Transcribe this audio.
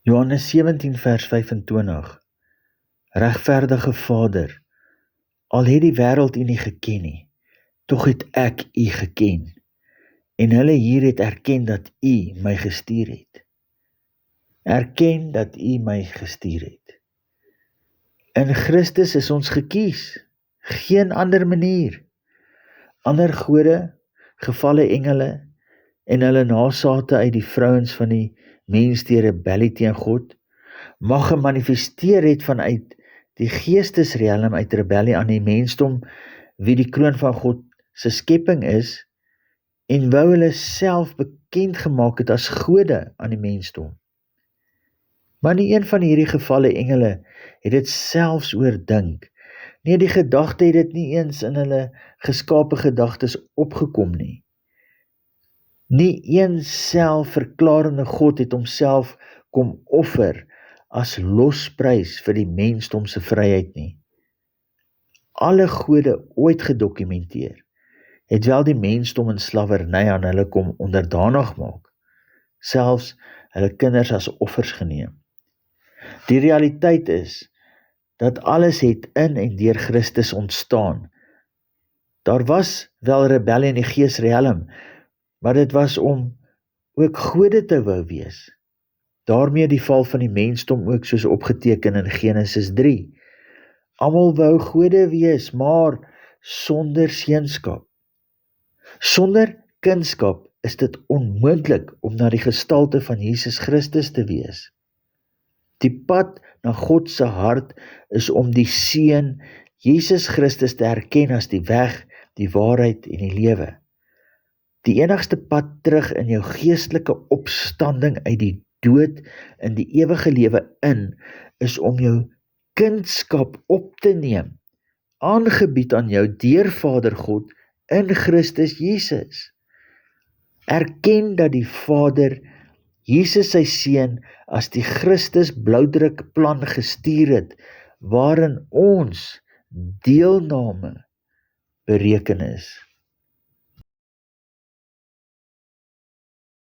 Johannes 17 vers 25. Regverdige Vader, al het die wêreld U nie geken nie, tog het ek U geken, en hulle hier het erken dat U my gestuur het. Erken dat U my gestuur het. In Christus is ons gekies, geen ander manier. Ander gode, gevalle engele, en hulle nasate uit die vrouens van die mens deur rebellie teen God, mag gemanifesteer het vanuit die geestesrealm uit rebellie aan die mensdom, wie die kroon van God se skepping is, en wou hulle self bekend gemaak het as gode aan die mensdom. Maar nie een van hierdie gevalle engele het dit selfs oordink. Nee, die gedagte het dit nie eens in hulle geskape gedagtes opgekom nie. Nie een selfverklarende God het homself kom offer as losprys vir die mensdom se vryheid nie. Alle gode ooit gedokumenteer, het wel die mensdom in slawerny aan hulle kom onderdanig maak, selfs hulle kinders as offers geneem. Die realiteit is, dat alles het in en deur Christus ontstaan. Daar was wel rebellie in die geesrealm, maar dit was om ook gode te wou wees. Daarmee die val van die mensdom ook soos opgeteken in Genesis 3. Almal wou gode wees, maar sonder seunskap. Sonder kindskap is dit onmoontlik om na die gestalte van Jesus Christus te wees. Die pad na God se hart is om die Seun, Jesus Christus, te erken as die weg, die waarheid en die lewe. Die enigste pad terug in jou geestelike opstanding uit die dood in die ewige lewe in, is om jou kindskap op te neem, aangebied aan jou deur Vader God in Christus Jesus. Erken dat die Vader Jesus sy Seun as die Christus blauwdruk plan gestuur het, waarin ons deelname bereken is.